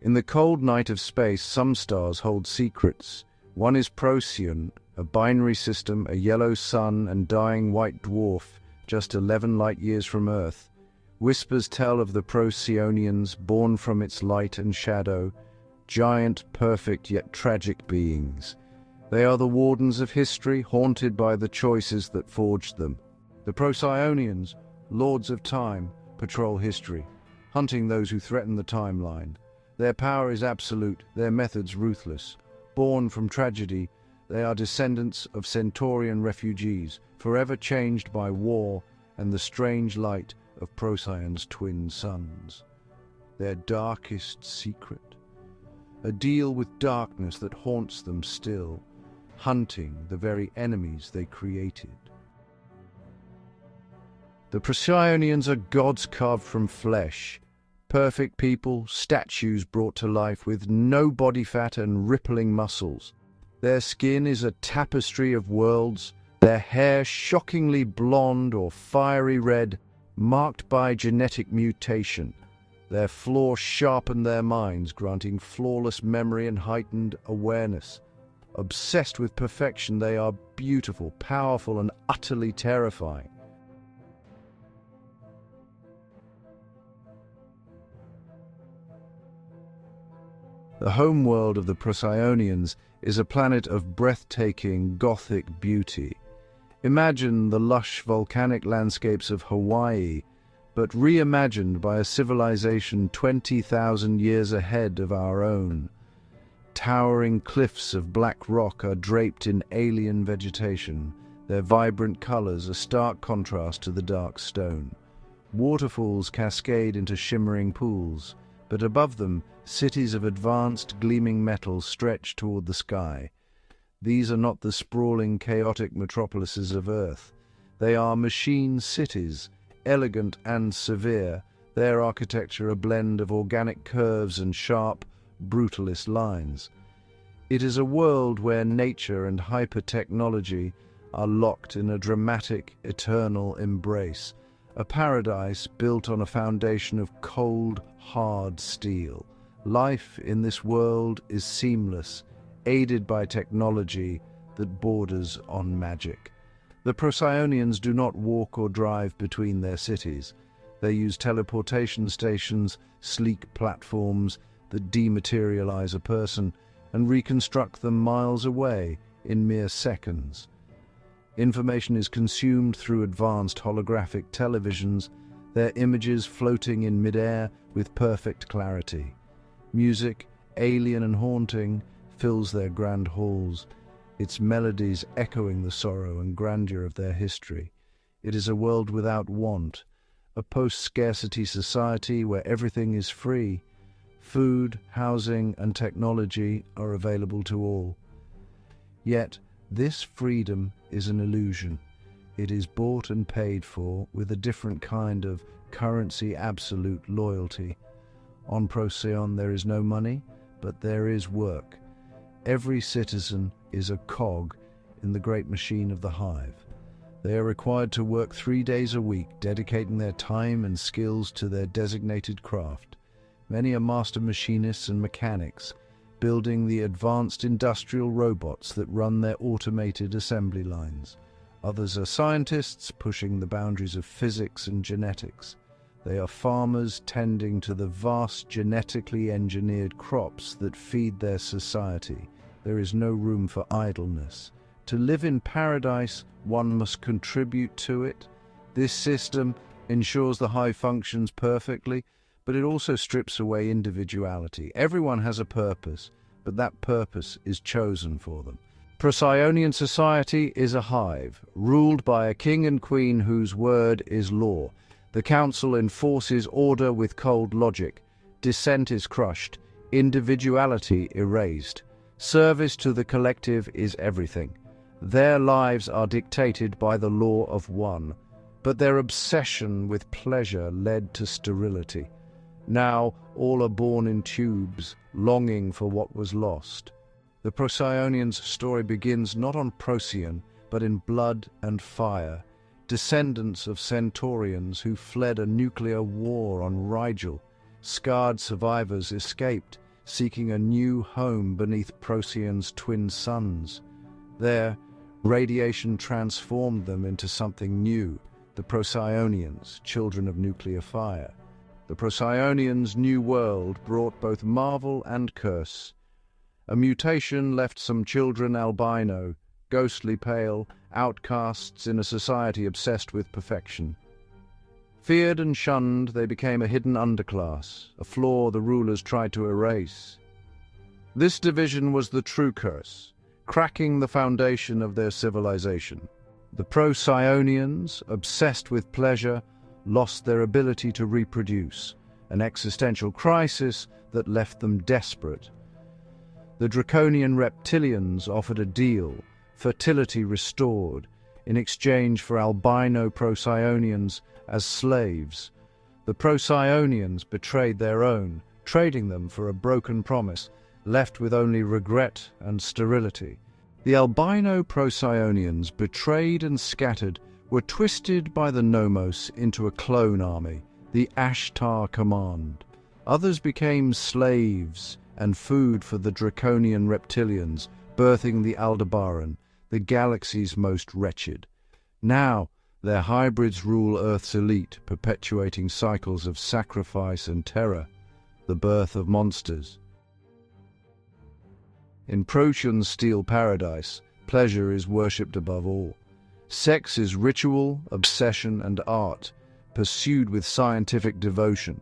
In the cold night of space, some stars hold secrets. One is Procyon, a binary system, a yellow sun and dying white dwarf, just 11 light-years from Earth. Whispers tell of the Procyonians, born from its light and shadow, giant, perfect yet tragic beings. They are the Wardens of history, haunted by the choices that forged them. The Procyonians, lords of time, patrol history, hunting those who threaten the timeline. Their power is absolute, their methods ruthless. Born from tragedy, they are descendants of Centaurian refugees, forever changed by war and the strange light of Procyon's twin suns. Their darkest secret? A deal with darkness that haunts them still, hunting the very enemies they created. The Procyonians are gods carved from flesh, perfect people, statues brought to life with no body fat and rippling muscles. Their skin is a tapestry of worlds, their hair shockingly blonde or fiery red, marked by genetic mutation. Their flaws sharpen their minds, granting flawless memory and heightened awareness. Obsessed with perfection, they are beautiful, powerful, and utterly terrifying. The homeworld of the Procyonians is a planet of breathtaking, gothic beauty. Imagine the lush volcanic landscapes of Hawaii, but reimagined by a civilization 20,000 years ahead of our own. Towering cliffs of black rock are draped in alien vegetation, their vibrant colors a stark contrast to the dark stone. Waterfalls cascade into shimmering pools, but above them, cities of advanced, gleaming metal stretch toward the sky. These are not the sprawling, chaotic metropolises of Earth. They are machine cities, elegant and severe, their architecture a blend of organic curves and sharp, brutalist lines. It is a world where nature and hyper-technology are locked in a dramatic, eternal embrace, a paradise built on a foundation of cold, hard steel. Life in this world is seamless, aided by technology that borders on magic. The Procyonians do not walk or drive between their cities. They use teleportation stations, sleek platforms that dematerialize a person and reconstruct them miles away in mere seconds. Information is consumed through advanced holographic televisions, their images floating in midair with perfect clarity. Music, alien and haunting, fills their grand halls, its melodies echoing the sorrow and grandeur of their history. It is a world without want, a post-scarcity society where everything is free. Food, housing, and technology are available to all. Yet, this freedom is an illusion. It is bought and paid for with a different kind of currency absolute loyalty. On Procyon there is no money, but there is work. Every citizen is a cog in the great machine of the Hive. They are required to work 3 days a week, dedicating their time and skills to their designated craft. Many are master machinists and mechanics, building the advanced industrial robots that run their automated assembly lines. Others are scientists, pushing the boundaries of physics and genetics. They are farmers tending to the vast genetically engineered crops that feed their society. There is no room for idleness. To live in paradise, one must contribute to it. This system ensures the Hive functions perfectly, but it also strips away individuality. Everyone has a purpose, but that purpose is chosen for them. Procyonian society is a hive, ruled by a king and queen whose word is law. The council enforces order with cold logic. Dissent is crushed, individuality erased. Service to the collective is everything. Their lives are dictated by the law of one, but their obsession with pleasure led to sterility. Now all are born in tubes, longing for what was lost. The Procyonians' story begins not on Procyon, but in blood and fire, descendants of Centaurians who fled a nuclear war on Rigel. Scarred survivors escaped, seeking a new home beneath Procyon's twin suns. There, radiation transformed them into something new, the Procyonians, children of nuclear fire. The Procyonians' new world brought both marvel and curse. A mutation left some children albino, ghostly pale, outcasts in a society obsessed with perfection. Feared and shunned, they became a hidden underclass, a flaw the rulers tried to erase. This division was the true curse, cracking the foundation of their civilization. The Procyonians, obsessed with pleasure, lost their ability to reproduce, an existential crisis that left them desperate. The Draconian Reptilians offered a deal, fertility restored, in exchange for albino Procyonians as slaves. The Procyonians betrayed their own, trading them for a broken promise, left with only regret and sterility. The albino Procyonians, betrayed and scattered, were twisted by the Nomos into a clone army, the Ashtar Command. Others became slaves and food for the Draconian Reptilians, birthing the Alderbarian, the galaxy's most wretched. Now, their hybrids rule Earth's elite, perpetuating cycles of sacrifice and terror, the birth of monsters. In Procyon's Sterile Paradise, pleasure is worshipped above all. Sex is ritual, obsession, and art, pursued with scientific devotion.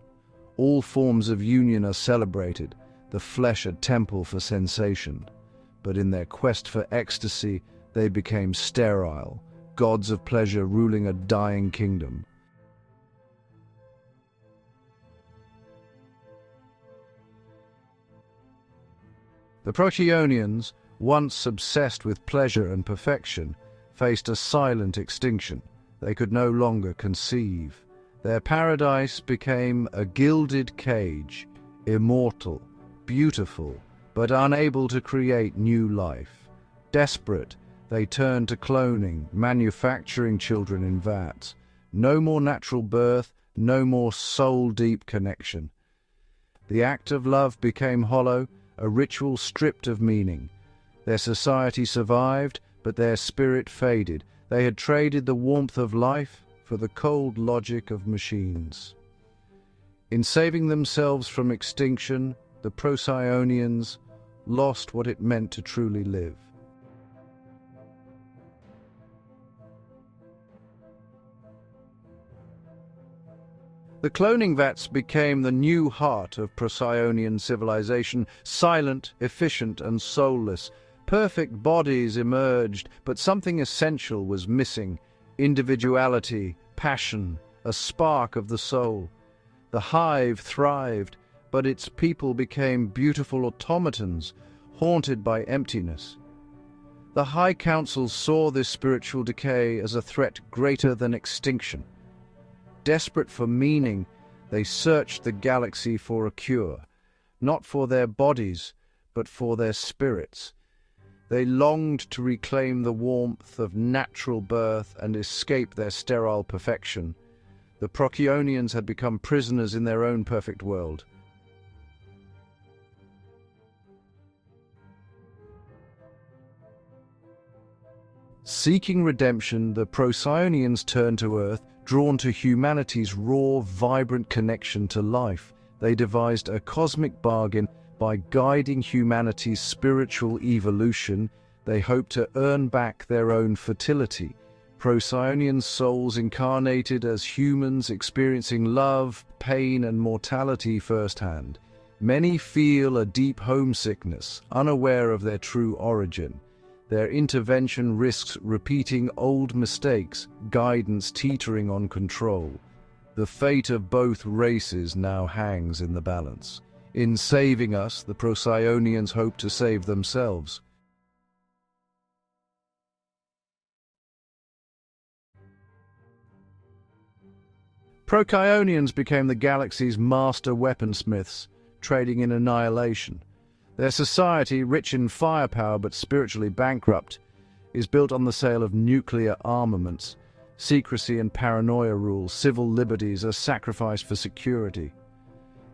All forms of union are celebrated, the flesh a temple for sensation. But in their quest for ecstasy, they became sterile, gods of pleasure ruling a dying kingdom. The Procyon, once obsessed with pleasure and perfection, faced a silent extinction. They could no longer conceive. Their paradise became a gilded cage, immortal, beautiful, but unable to create new life. Desperate, they turned to cloning, manufacturing children in vats. No more natural birth, no more soul-deep connection. The act of love became hollow, a ritual stripped of meaning. Their society survived, but their spirit faded. They had traded the warmth of life for the cold logic of machines. In saving themselves from extinction, the Procyonians lost what it meant to truly live. The cloning vats became the new heart of Procyonian civilization, silent, efficient, and soulless. Perfect bodies emerged, but something essential was missing: individuality, passion, a spark of the soul. The Hive thrived, but its people became beautiful automatons, haunted by emptiness. The High Council saw this spiritual decay as a threat greater than extinction. Desperate for meaning, they searched the galaxy for a cure, not for their bodies, but for their spirits. They longed to reclaim the warmth of natural birth and escape their sterile perfection. The Procyonians had become prisoners in their own perfect world. Seeking redemption, the Procyonians turned to Earth, drawn to humanity's raw, vibrant connection to life. They devised a cosmic bargain. By guiding humanity's spiritual evolution, they hoped to earn back their own fertility. Procyonian souls incarnated as humans, experiencing love, pain, and mortality firsthand. Many feel a deep homesickness, unaware of their true origin. Their intervention risks repeating old mistakes, guidance teetering on control. The fate of both races now hangs in the balance. In saving us, the Procyonians hope to save themselves. Procyonians became the galaxy's master weaponsmiths, trading in annihilation. Their society, rich in firepower but spiritually bankrupt, is built on the sale of nuclear armaments. Secrecy and paranoia rule, civil liberties are sacrificed for security.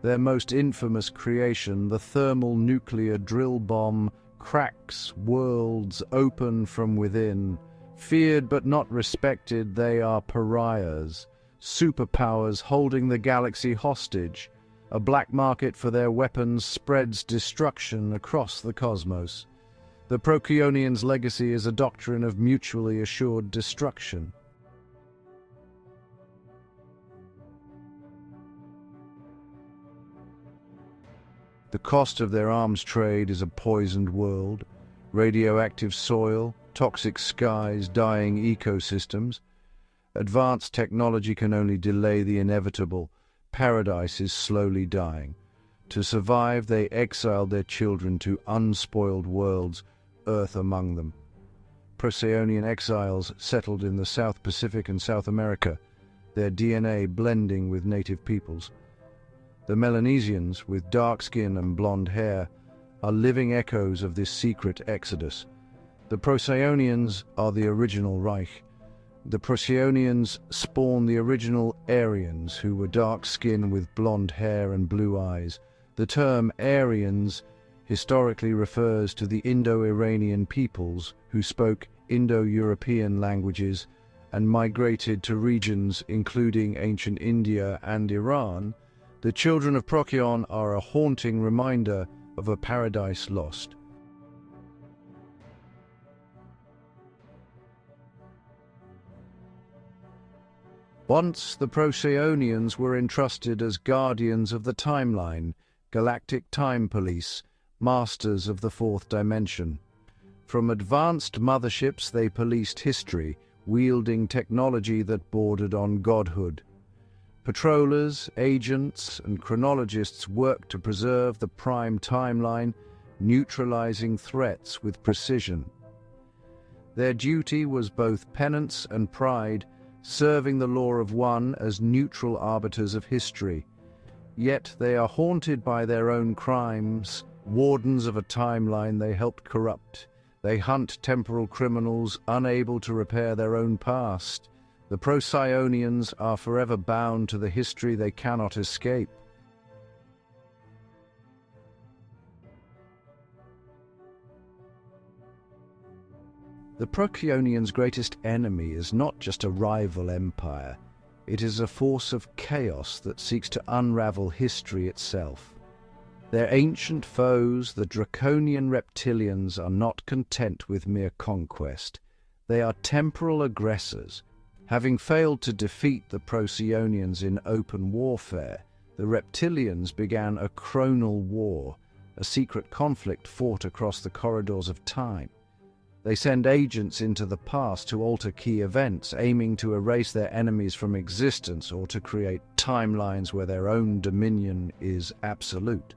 Their most infamous creation, the thermal nuclear drill bomb, cracks worlds open from within. Feared but not respected, they are pariahs, superpowers holding the galaxy hostage. A black market for their weapons spreads destruction across the cosmos. The Procyonians' legacy is a doctrine of mutually assured destruction. The cost of their arms trade is a poisoned world, radioactive soil, toxic skies, dying ecosystems. Advanced technology can only delay the inevitable. Paradise is slowly dying. To survive, they exiled their children to unspoiled worlds, Earth among them. Procyonian exiles settled in the South Pacific and South America, their DNA blending with native peoples. The Melanesians, with dark skin and blonde hair, are living echoes of this secret exodus. The Procyonians are the original Reich. The Procyonians spawn the original Aryans, who were dark-skinned with blonde hair and blue eyes. The term Aryans historically refers to the Indo-Iranian peoples who spoke Indo-European languages and migrated to regions including ancient India and Iran. The children of Procyon are a haunting reminder of a paradise lost. Once the Procyonians were entrusted as guardians of the timeline, galactic time police, masters of the fourth dimension. From advanced motherships they policed history, wielding technology that bordered on godhood. Patrollers, agents, and chronologists worked to preserve the prime timeline, neutralizing threats with precision. Their duty was both penance and pride, serving the law of one as neutral arbiters of history. Yet they are haunted by their own crimes, wardens of a timeline they helped corrupt. They hunt temporal criminals unable to repair their own past. The Procyonians are forever bound to the history they cannot escape. The Procyonians' greatest enemy is not just a rival empire. It is a force of chaos that seeks to unravel history itself. Their ancient foes, the Draconian Reptilians, are not content with mere conquest. They are temporal aggressors. Having failed to defeat the Procyonians in open warfare, the Reptilians began a Chronal War, a secret conflict fought across the corridors of time. They send agents into the past to alter key events, aiming to erase their enemies from existence or to create timelines where their own dominion is absolute.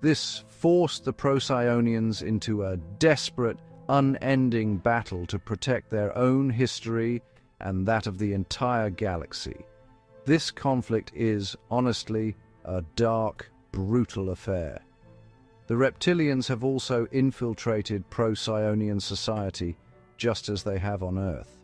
This forced the Procyonians into a desperate, unending battle to protect their own history and that of the entire galaxy. This conflict is, honestly, a dark, brutal affair. The Reptilians have also infiltrated Procyonian society, just as they have on Earth.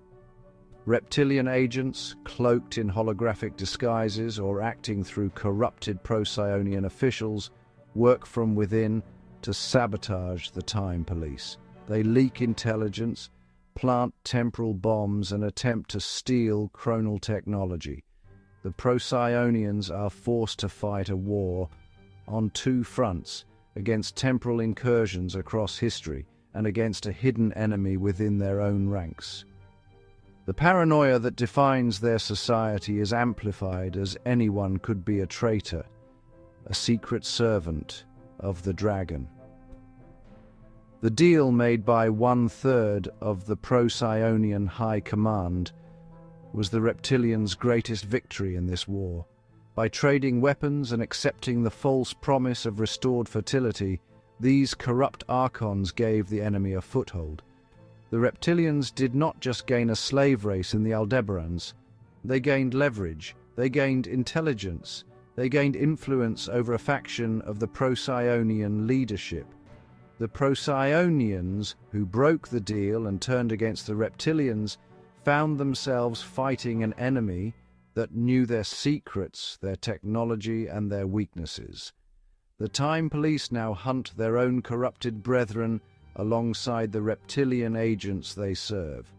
Reptilian agents, cloaked in holographic disguises or acting through corrupted Procyonian officials, work from within to sabotage the time police. They leak intelligence, plant temporal bombs, and attempt to steal chronal technology. The Procyonians are forced to fight a war on two fronts, against temporal incursions across history and against a hidden enemy within their own ranks. The paranoia that defines their society is amplified as anyone could be a traitor, a secret servant of the dragon. The deal made by 1/3 of the Procyonian High Command was the Reptilians' greatest victory in this war. By trading weapons and accepting the false promise of restored fertility, these corrupt archons gave the enemy a foothold. The Reptilians did not just gain a slave race in the Alderbarians. They gained leverage, they gained intelligence, they gained influence over a faction of the Procyonian leadership. The Procyonians, who broke the deal and turned against the Reptilians, found themselves fighting an enemy that knew their secrets, their technology, and their weaknesses. The Time Police now hunt their own corrupted brethren alongside the reptilian agents they serve.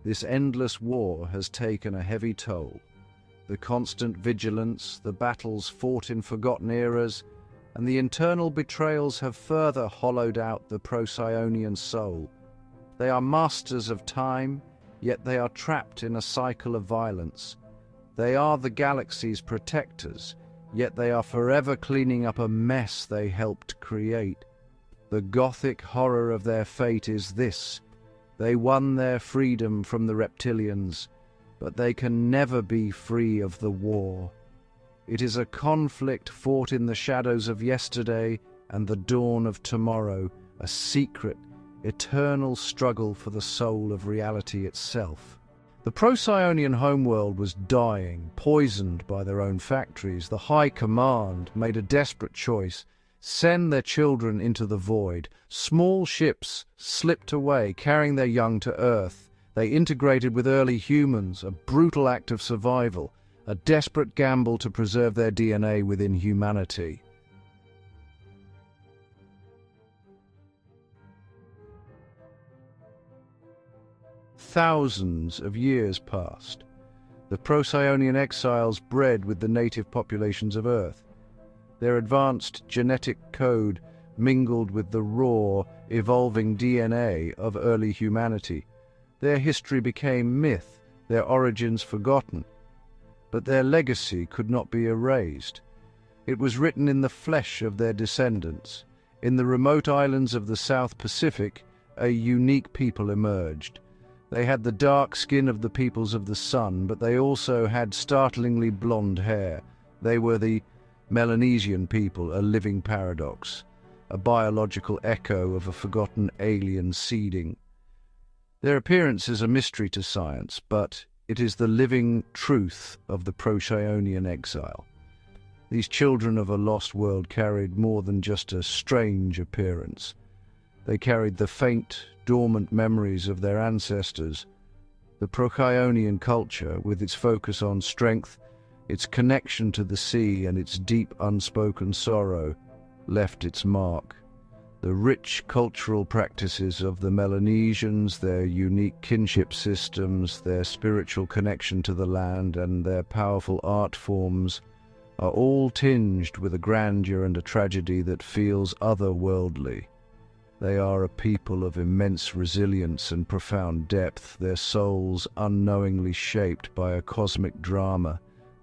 This endless war has taken a heavy toll. The constant vigilance, the battles fought in forgotten eras, and the internal betrayals have further hollowed out the Procyonian soul. They are masters of time, yet they are trapped in a cycle of violence. They are the galaxy's protectors, yet they are forever cleaning up a mess they helped create. The gothic horror of their fate is this: they won their freedom from the Reptilians, but they can never be free of the war. It is a conflict fought in the shadows of yesterday and the dawn of tomorrow, a secret, eternal struggle for the soul of reality itself. The Procyonian homeworld was dying, poisoned by their own factories. The High Command made a desperate choice: send their children into the void. Small ships slipped away, carrying their young to Earth. They integrated with early humans, a brutal act of survival, a desperate gamble to preserve their DNA within humanity. Thousands of years passed. The Procyonian exiles bred with the native populations of Earth. Their advanced genetic code mingled with the raw, evolving DNA of early humanity. Their history became myth, their origins forgotten. But their legacy could not be erased. It was written in the flesh of their descendants. In the remote islands of the South Pacific, a unique people emerged. They had the dark skin of the peoples of the sun, but they also had startlingly blonde hair. They were the Melanesian people, a living paradox, a biological echo of a forgotten alien seeding. Their appearance is a mystery to science, but it is the living truth of the Procyonian exile. These children of a lost world carried more than just a strange appearance. They carried the faint, dormant memories of their ancestors. The Procyonian culture, with its focus on strength, its connection to the sea, and its deep unspoken sorrow, left its mark. The rich cultural practices of the Melanesians, their unique kinship systems, their spiritual connection to the land, and their powerful art forms are all tinged with a grandeur and a tragedy that feels otherworldly. They are a people of immense resilience and profound depth, their souls unknowingly shaped by a cosmic drama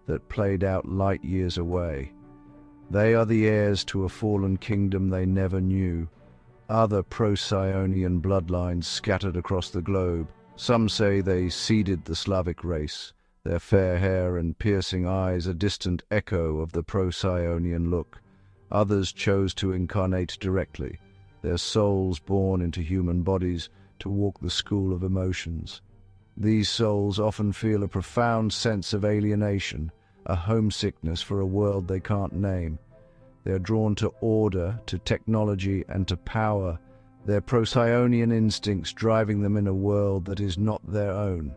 that played out light years away. They are the heirs to a fallen kingdom they never knew. Other Procyonian bloodlines scattered across the globe. Some say they seeded the Slavic race, their fair hair and piercing eyes a distant echo of the Procyonian look. Others chose to incarnate directly, their souls born into human bodies to walk the school of emotions. These souls often feel a profound sense of alienation, a homesickness for a world they can't name. They are drawn to order, to technology, and to power, their Procyonian instincts driving them in a world that is not their own.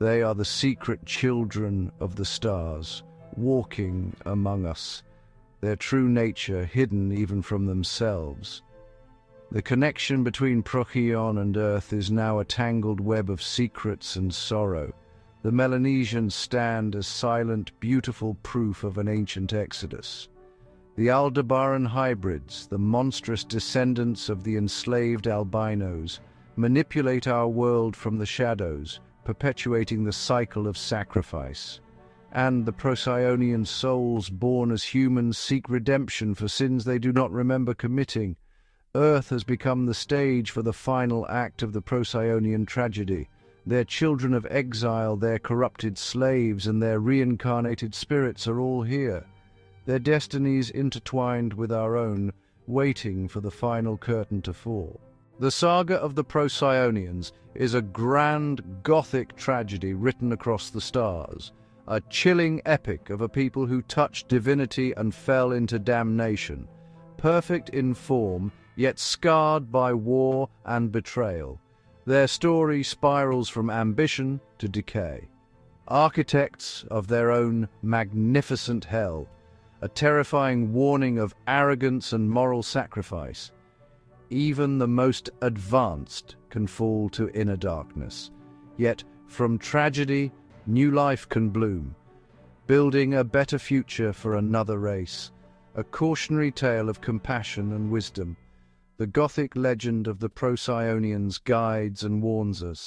They are the secret children of the stars, walking among us, their true nature hidden even from themselves. The connection between Procyon and Earth is now a tangled web of secrets and sorrow. The Melanesians stand as silent, beautiful proof of an ancient exodus. The Alderbarian hybrids, the monstrous descendants of the enslaved albinos, manipulate our world from the shadows, perpetuating the cycle of sacrifice. And the Procyonian souls born as humans seek redemption for sins they do not remember committing. Earth has become the stage for the final act of the Procyonian tragedy. Their children of exile, their corrupted slaves, and their reincarnated spirits are all here, their destinies intertwined with our own, waiting for the final curtain to fall. The saga of the Procyonians is a grand Gothic tragedy written across the stars, a chilling epic of a people who touched divinity and fell into damnation, perfect in form, yet scarred by war and betrayal. Their story spirals from ambition to decay. architects of their own magnificent hell, a terrifying warning of arrogance and moral sacrifice. Even the most advanced can fall to inner darkness. Yet, from tragedy, new life can bloom, building a better future for another race. A cautionary tale of compassion and wisdom. The Gothic legend of the Procyonians guides and warns us.